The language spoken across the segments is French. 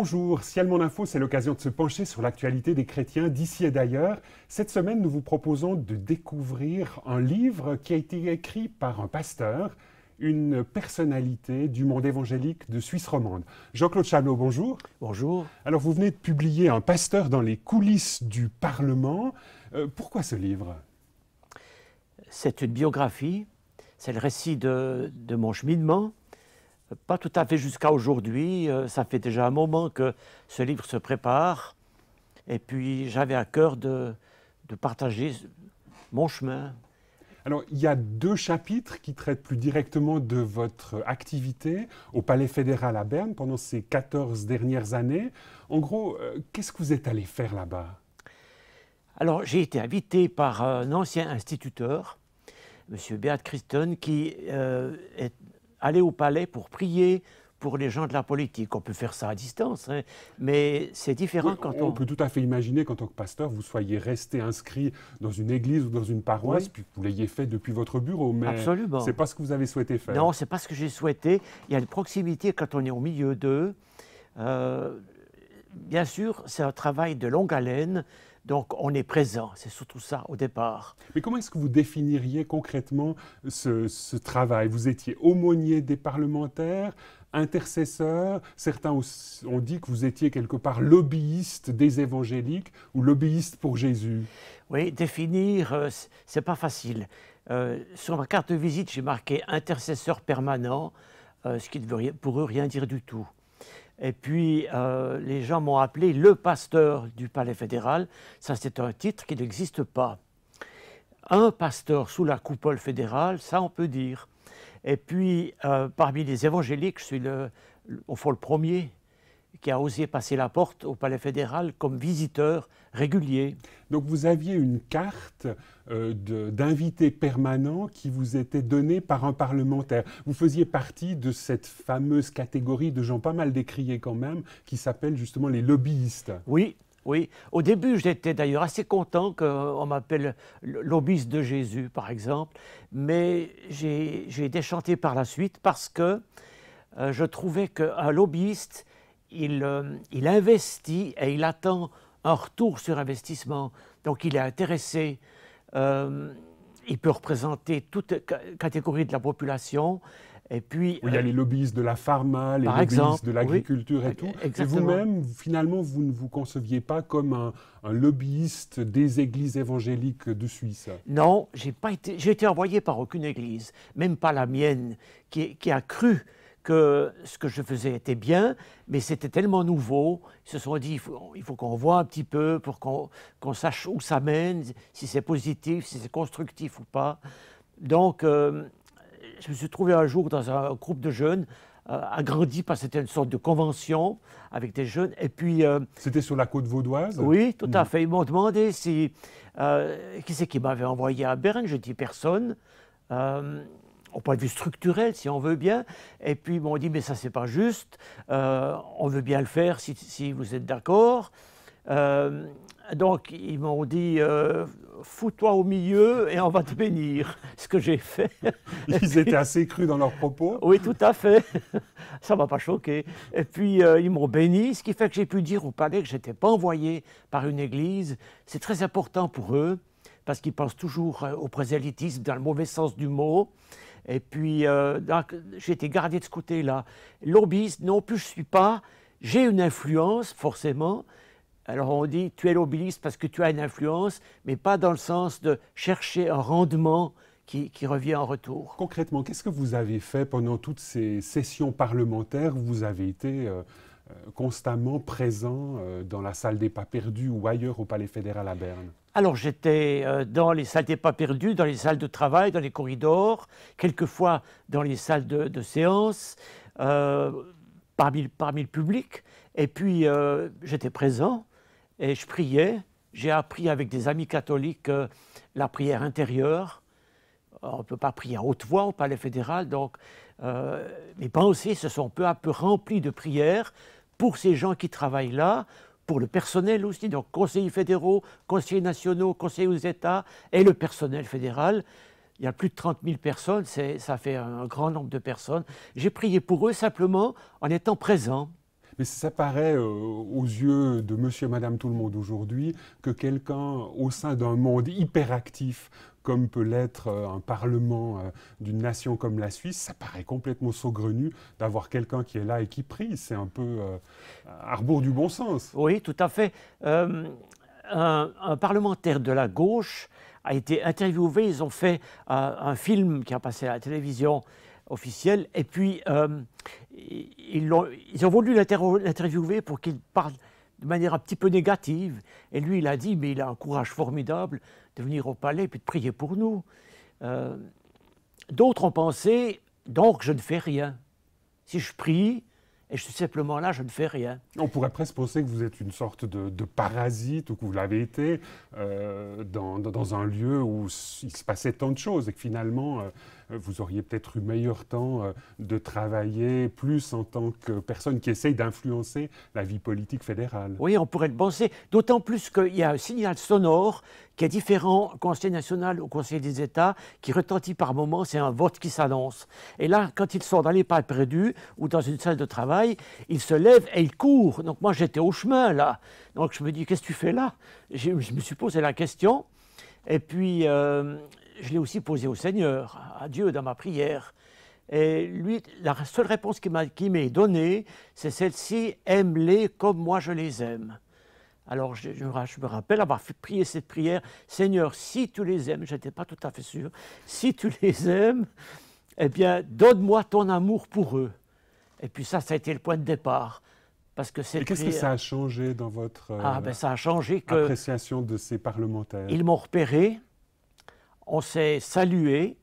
Bonjour, Ciel Mon Info, c'est l'occasion de se pencher sur l'actualité des chrétiens d'ici et d'ailleurs. Cette semaine, nous vous proposons de découvrir un livre qui a été écrit par un pasteur, une personnalité du monde évangélique de Suisse romande. Jean-Claude Chanot, bonjour. Bonjour. Alors, vous venez de publier Un pasteur dans les coulisses du Parlement. Pourquoi ce livre? C'est une biographie, c'est le récit de mon cheminement. Pas tout à fait jusqu'à aujourd'hui, ça fait déjà un moment que ce livre se prépare. Et puis j'avais à cœur de partager mon chemin. Alors, il y a deux chapitres qui traitent plus directement de votre activité au Palais fédéral à Berne pendant ces 14 dernières années. En gros, qu'est-ce que vous êtes allé faire là-bas? Alors j'ai été invité par un ancien instituteur, M. Beat Christen, qui est allé au palais pour prier pour les gens de la politique. On peut faire ça à distance, hein, mais c'est différent quand on peut tout à fait imaginer qu'en tant que pasteur, vous soyez resté inscrit dans une église ou dans une paroisse, Oui. puis que vous l'ayez fait depuis votre bureau, mais Absolument. c'est pas ce que vous avez souhaité faire. Non, c'est pas ce que j'ai souhaité. Il y a une proximité quand on est au milieu d'eux. Bien sûr, c'est un travail de longue haleine, donc on est présent, c'est surtout ça au départ. Mais comment est-ce que vous définiriez concrètement ce travail? Vous étiez aumônier des parlementaires, intercesseur, certains ont dit que vous étiez quelque part lobbyiste des évangéliques ou lobbyiste pour Jésus. Oui, définir, c'est pas facile. Sur ma carte de visite, j'ai marqué intercesseur permanent, ce qui ne veut pour eux rien dire du tout. Et puis, les gens m'ont appelé le pasteur du Palais fédéral. Ça, c'est un titre qui n'existe pas. Un pasteur sous la coupole fédérale, ça, on peut dire. Et puis, parmi les évangéliques, je suis au fond le premier qui a osé passer la porte au Palais fédéral comme visiteur régulier. Donc vous aviez une carte d'invité permanent qui vous était donnée par un parlementaire. Vous faisiez partie de cette fameuse catégorie de gens pas mal décriés quand même, qui s'appelle justement les lobbyistes. Oui, oui. Au début, j'étais d'ailleurs assez content qu'on m'appelle lobbyiste de Jésus, par exemple, mais j'ai déchanté par la suite parce que je trouvais qu'un lobbyiste, il investit et il attend un retour sur investissement. Donc il est intéressé, il peut représenter toute catégorie de la population. Et puis, il y a les lobbyistes de la pharma, les lobbyistes de l'agriculture et tout. Exactement. Et vous-même, finalement, vous ne vous conceviez pas comme un lobbyiste des églises évangéliques de Suisse? Non, j'ai été envoyé par aucune église, même pas la mienne, qui a cru que ce que je faisais était bien, mais c'était tellement nouveau. Ils se sont dit, il faut qu'on voit un petit peu pour qu'on sache où ça mène, si c'est positif, si c'est constructif ou pas. Donc, je me suis trouvé un jour dans un groupe de jeunes, agrandi parce que c'était une sorte de convention avec des jeunes. Et puis, c'était sur la côte vaudoise? Oui, tout à fait. Ils m'ont demandé qui c'est qui m'avait envoyé à Berne. Je dis personne. Au point de vue structurel, si on veut bien. Et puis, ils m'ont dit, mais ça, c'est pas juste. On veut bien le faire si vous êtes d'accord. Donc, ils m'ont dit, fous-toi au milieu et on va te bénir. Ce que j'ai fait. Ils étaient assez crus dans leurs propos? Oui, tout à fait. Ça ne m'a pas choqué. Et puis, ils m'ont béni, ce qui fait que j'ai pu dire au palais que je n'étais pas envoyé par une église. C'est très important pour eux, parce qu'ils pensent toujours au prosélytisme dans le mauvais sens du mot. Et puis, j'ai été gardé de ce côté-là. Lobbyiste, non plus, je ne suis pas. J'ai une influence, forcément. Alors, on dit, tu es lobbyiste parce que tu as une influence, mais pas dans le sens de chercher un rendement qui revient en retour. Concrètement, qu'est-ce que vous avez fait pendant toutes ces sessions parlementaires où vous avez été constamment présent dans la salle des pas perdus ou ailleurs au Palais fédéral à Berne? Alors j'étais dans les salles des pas perdus, dans les salles de travail, dans les corridors, quelquefois dans les salles de séance, parmi le public. Et puis j'étais présent et je priais. J'ai appris avec des amis catholiques la prière intérieure. On ne peut pas prier à haute voix au Palais fédéral, donc mes pensées se sont peu à peu remplies de prières pour ces gens qui travaillent là, pour le personnel aussi, donc conseillers fédéraux, conseillers nationaux, conseillers aux États et le personnel fédéral. Il y a plus de 30 000 personnes, ça fait un grand nombre de personnes. J'ai prié pour eux simplement en étant présent. Mais ça paraît, aux yeux de monsieur et madame tout le monde aujourd'hui, que quelqu'un au sein d'un monde hyperactif, comme peut l'être un parlement d'une nation comme la Suisse, ça paraît complètement saugrenu d'avoir quelqu'un qui est là et qui prie. C'est un peu à rebours du bon sens. Oui, tout à fait. Un parlementaire de la gauche a été interviewé. Ils ont fait un film qui a passé à la télévision officielle. Et puis, ils ont voulu l'interviewer pour qu'il parle de manière un petit peu négative. Et lui, il a dit, mais il a un courage formidable de venir au palais et puis de prier pour nous. D'autres ont pensé, donc je ne fais rien. Si je prie, et je suis simplement là, je ne fais rien. On pourrait presque penser que vous êtes une sorte de parasite, ou que vous l'avez été, dans un lieu où il se passait tant de choses, et que finalement, vous auriez peut-être eu meilleur temps de travailler plus en tant que personne qui essaye d'influencer la vie politique fédérale. Oui, on pourrait le penser, d'autant plus qu'il y a un signal sonore qui est différent au Conseil national, au Conseil des États, qui retentit par moments, c'est un vote qui s'annonce. Et là, quand ils sont dans les pas perdus ou dans une salle de travail, ils se lèvent et ils courent. Donc moi, j'étais au chemin, là. Donc je me dis, qu'est-ce que tu fais là? Je me suis posé la question. Et puis, je l'ai aussi posé au Seigneur, à Dieu, dans ma prière. Et lui, la seule réponse qui m'est donnée, c'est celle-ci, aime-les comme moi je les aime. Alors, je me rappelle avoir prié cette prière, Seigneur, si tu les aimes, je n'étais pas tout à fait sûr, si tu les aimes, eh bien, donne-moi ton amour pour eux. Et puis ça a été le point de départ. Parce que Et qu'est-ce que ça a changé dans votre ça a changé que appréciation de ces parlementaires? Ils m'ont repéré, on s'est salué,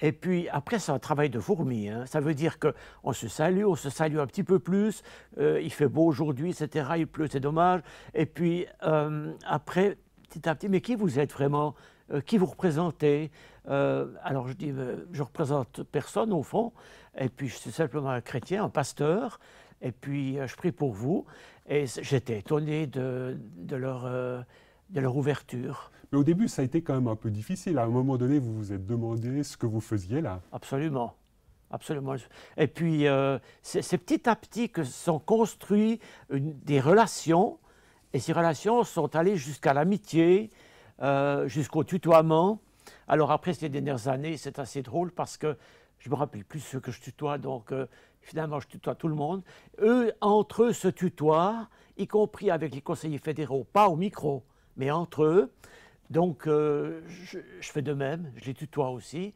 et puis après c'est un travail de fourmi. Hein. Ça veut dire qu'on se salue un petit peu plus, il fait beau aujourd'hui, etc., il pleut, c'est dommage. Et puis après, petit à petit, mais qui vous êtes vraiment? Qui vous représentez? Alors je dis, je ne représente personne au fond, et puis je suis simplement un chrétien, un pasteur, et puis je prie pour vous. Et j'étais étonné de leur ouverture. Mais au début, ça a été quand même un peu difficile. À un moment donné, vous vous êtes demandé ce que vous faisiez là. Absolument. Absolument. Et puis, c'est petit à petit que sont construites des relations, et ces relations sont allées jusqu'à l'amitié, jusqu'au tutoiement. Alors après ces dernières années, c'est assez drôle parce que je ne me rappelle plus ceux que je tutoie, donc finalement je tutoie tout le monde. Eux, entre eux, se tutoient, y compris avec les conseillers fédéraux, pas au micro, mais entre eux. Donc je fais de même, je les tutoie aussi.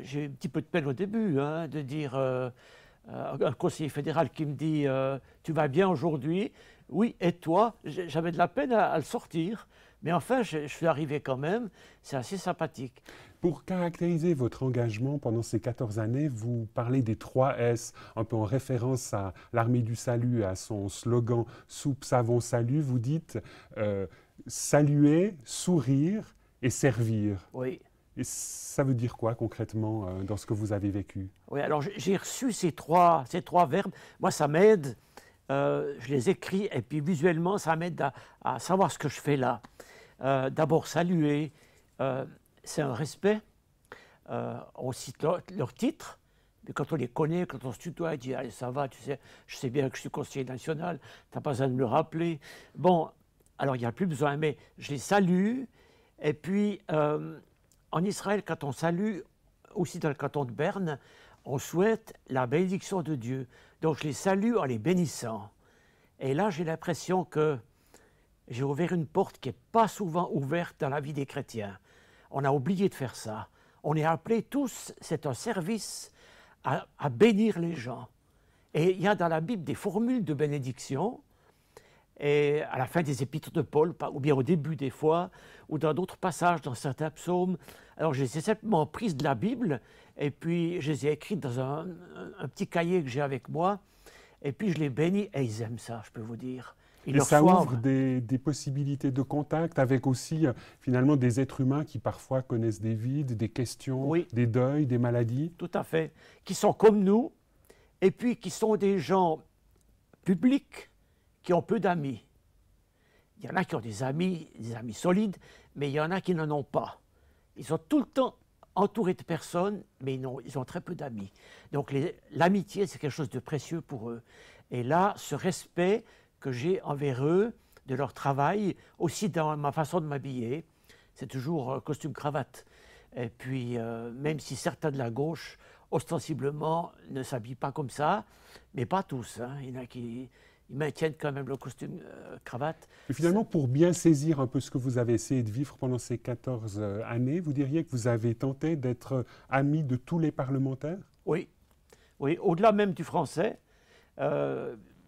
J'ai un petit peu de peine au début hein, de dire un conseiller fédéral qui me dit tu vas bien aujourd'hui? Oui, et toi? J'avais de la peine à le sortir, mais enfin je suis arrivé quand même, c'est assez sympathique. Pour caractériser votre engagement pendant ces 14 années, vous parlez des 3 S, un peu en référence à l'Armée du Salut, à son slogan « Soupe, savon, salut ». Vous dites saluer, sourire et servir. Oui. Et ça veut dire quoi concrètement dans ce que vous avez vécu? Oui, alors j'ai reçu ces trois verbes. Moi, ça m'aide. Je les écris et puis visuellement, ça m'aide à savoir ce que je fais là. D'abord, saluer. C'est un respect. On cite leur titre, mais quand on les connaît, quand on se tutoie, il dit allez, ça va, tu sais, je sais bien que je suis conseiller national, tu n'as pas besoin de me le rappeler. Bon, alors il n'y a plus besoin, mais je les salue. Et puis, en Israël, quand on salue, aussi dans le canton de Berne, on souhaite la bénédiction de Dieu. Donc je les salue en les bénissant. Et là, j'ai l'impression que j'ai ouvert une porte qui n'est pas souvent ouverte dans la vie des chrétiens. On a oublié de faire ça. On est appelés tous, c'est un service à bénir les gens. Et il y a dans la Bible des formules de bénédiction, et à la fin des épîtres de Paul, ou bien au début des fois, ou dans d'autres passages, dans certains psaumes. Alors je les ai simplement prises de la Bible, et puis je les ai écrites dans un petit cahier que j'ai avec moi, et puis je les bénis, et ils aiment ça, je peux vous dire. Et ça ouvre des possibilités de contact avec aussi finalement des êtres humains qui parfois connaissent des vides, des questions, oui, des deuils, des maladies. Tout à fait, qui sont comme nous, et puis qui sont des gens publics, qui ont peu d'amis. Il y en a qui ont des amis solides, mais il y en a qui n'en ont pas. Ils sont tout le temps entourés de personnes, mais ils ont très peu d'amis. Donc l'amitié, c'est quelque chose de précieux pour eux. Et là, ce respect que j'ai envers eux, de leur travail, aussi dans ma façon de m'habiller, c'est toujours costume-cravate. Et puis, même si certains de la gauche, ostensiblement, ne s'habillent pas comme ça, mais pas tous, hein. Il y en a qui ils maintiennent quand même le costume-cravate. Et finalement, pour bien saisir un peu ce que vous avez essayé de vivre pendant ces 14 années, vous diriez que vous avez tenté d'être ami de tous les parlementaires? Oui, oui, au-delà même du français.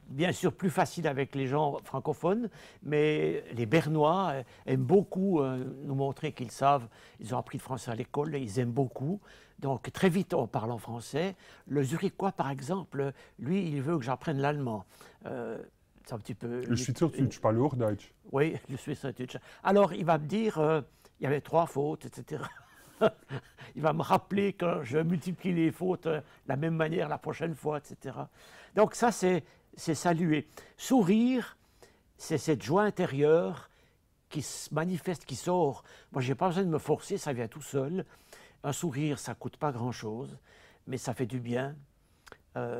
Bien sûr, plus facile avec les gens francophones, mais les Bernois aiment beaucoup nous montrer qu'ils savent. Ils ont appris le français à l'école et ils aiment beaucoup. Donc, très vite, on parle en français. Le Zurichois, par exemple, lui, il veut que j'apprenne l'allemand. C'est un petit peu... Le Schweizerdeutsch, je parle Hochdeutsch. Oui, le Schweizerdeutsch. Alors, il va me dire, il y avait 3 fautes, etc. Il va me rappeler quand je multiplie les fautes de la même manière la prochaine fois, etc. Donc ça, c'est saluer. Sourire, c'est cette joie intérieure qui se manifeste, qui sort. Moi, je n'ai pas besoin de me forcer, ça vient tout seul. Un sourire, ça ne coûte pas grand-chose, mais ça fait du bien.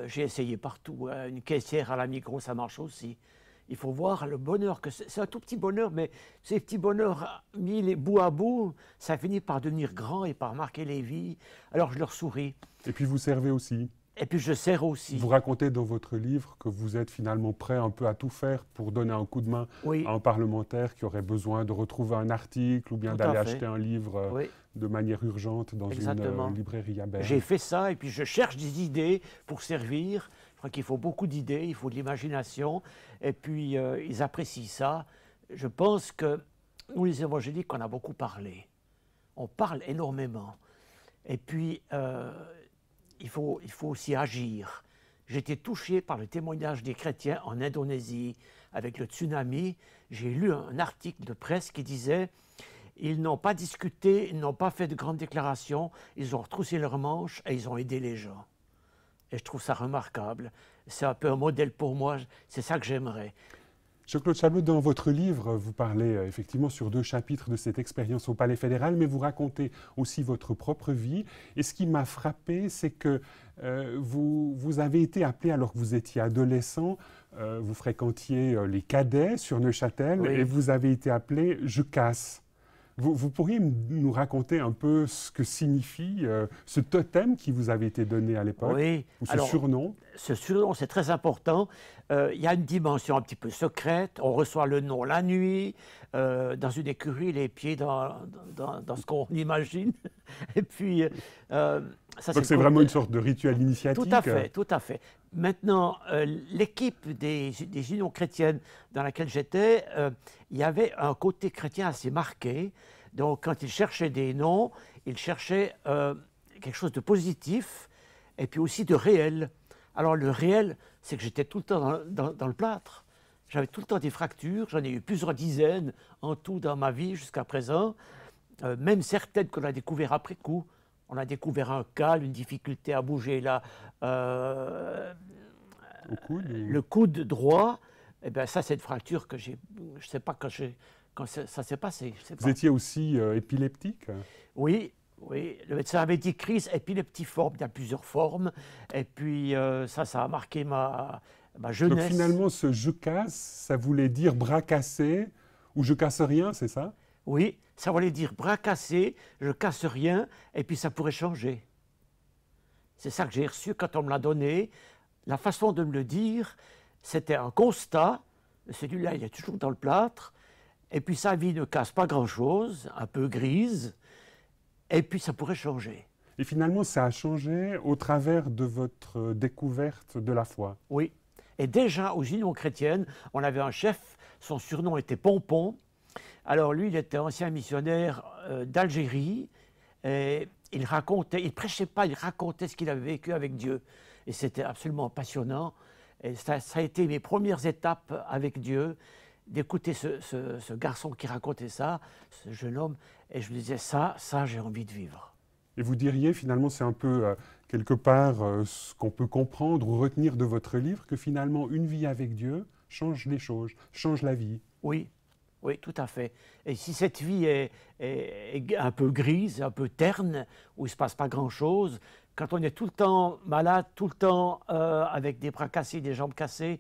J'ai essayé partout. Une caissière à la Migros, ça marche aussi. Il faut voir le bonheur que c'est un tout petit bonheur, mais ces petits bonheurs mis les bout à bout, ça finit par devenir grand et par marquer les vies. Alors je leur souris. Et puis vous servez aussi. Et puis je sers aussi. Vous racontez dans votre livre que vous êtes finalement prêt un peu à tout faire pour donner un coup de main à un parlementaire qui aurait besoin de retrouver un article ou bien d'aller acheter un livre de manière urgente dans une librairie à Berne. J'ai fait ça et puis je cherche des idées pour servir. Je crois qu'il faut beaucoup d'idées, il faut de l'imagination. Et puis ils apprécient ça. Je pense que nous les évangéliques, on a beaucoup parlé. On parle énormément. Et puis... il faut aussi agir. J'étais touché par le témoignage des chrétiens en Indonésie avec le tsunami. J'ai lu un article de presse qui disait « Ils n'ont pas discuté, ils n'ont pas fait de grandes déclarations, ils ont retroussé leurs manches et ils ont aidé les gens. » Et je trouve ça remarquable. C'est un peu un modèle pour moi, c'est ça que j'aimerais. Jean-Claude Chablot, dans votre livre, vous parlez effectivement sur 2 chapitres de cette expérience au Palais fédéral, mais vous racontez aussi votre propre vie. Et ce qui m'a frappé, c'est que vous avez été appelé, alors que vous étiez adolescent, vous fréquentiez les cadets sur Neuchâtel, et vous avez été appelé « Je casse ». Vous pourriez nous raconter un peu ce que signifie ce totem qui vous avait été donné à l'époque, ou ce surnom? Ce surnom, c'est très important. Il y a une dimension un petit peu secrète. On reçoit le nom la nuit, dans une écurie, les pieds dans ce qu'on imagine. Et puis, ça, donc c'est vraiment une sorte de rituel initiatique. Tout à fait, tout à fait. Maintenant, l'équipe des unions chrétiennes dans laquelle j'étais, il y avait un côté chrétien assez marqué. Donc, quand ils cherchaient des noms, ils cherchaient quelque chose de positif et puis aussi de réel. Alors, le réel, c'est que j'étais tout le temps dans le plâtre. J'avais tout le temps des fractures. J'en ai eu plusieurs dizaines en tout dans ma vie jusqu'à présent. Même certaines qu'on a découvertes après coup. On a découvert un cal, une difficulté à bouger là, le coude droit. Eh bien, ça, c'est une fracture que j'ai. Je ne sais pas quand ça s'est passé. Vous étiez aussi épileptique? Oui, oui. Le médecin avait dit crise épileptiforme. Il y a plusieurs formes. Et puis, ça a marqué ma jeunesse. Donc, finalement, ce « je casse », ça voulait dire bras cassé ou je casse rien, c'est ça? Oui, ça voulait dire bras cassé, je casse rien, et puis ça pourrait changer. C'est ça que j'ai reçu quand on me l'a donné. La façon de me le dire, c'était un constat. Celui-là, il est toujours dans le plâtre. Et puis sa vie ne casse pas grand-chose, un peu grise. Et puis ça pourrait changer. Et finalement, ça a changé au travers de votre découverte de la foi. Oui. Et déjà, aux unions chrétiennes, on avait un chef, son surnom était Pompon. Alors lui, il était ancien missionnaire d'Algérie. Et il prêchait pas, il racontait ce qu'il avait vécu avec Dieu. Et c'était absolument passionnant. Et ça a été mes premières étapes avec Dieu, d'écouter ce garçon qui racontait ça, ce jeune homme. Et je me disais, ça j'ai envie de vivre. Et vous diriez, finalement, c'est un peu, quelque part, ce qu'on peut comprendre ou retenir de votre livre, que finalement, une vie avec Dieu change les choses, change la vie. Oui. Oui, tout à fait. Et si cette vie est un peu grise, un peu terne, où il ne se passe pas grand-chose, quand on est tout le temps malade, tout le temps avec des bras cassés, des jambes cassées,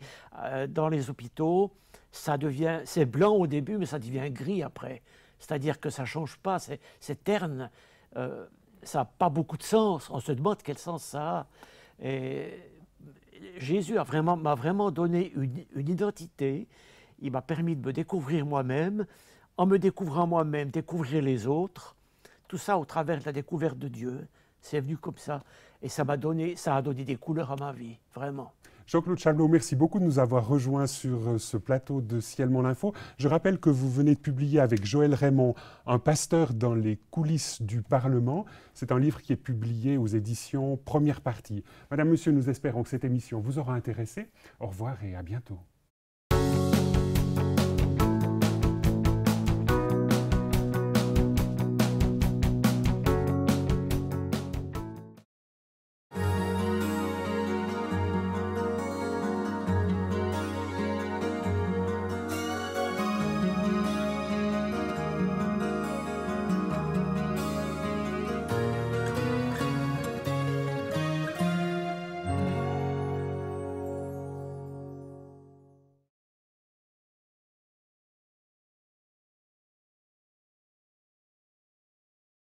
dans les hôpitaux, c'est blanc au début, mais ça devient gris après. C'est-à-dire que ça ne change pas, c'est terne, ça n'a pas beaucoup de sens. On se demande quel sens ça a. Et Jésus m'a vraiment donné une identité. Il m'a permis de me découvrir moi-même. En me découvrant moi-même, découvrir les autres. Tout ça au travers de la découverte de Dieu. C'est venu comme ça. Et ça a donné des couleurs à ma vie, vraiment. Jean-Claude Chablot, merci beaucoup de nous avoir rejoints sur ce plateau de Ciel Mon Info. Je rappelle que vous venez de publier avec Joël Raymond Un pasteur dans les coulisses du Parlement. C'est un livre qui est publié aux éditions Première Partie. Madame, Monsieur, nous espérons que cette émission vous aura intéressé. Au revoir et à bientôt.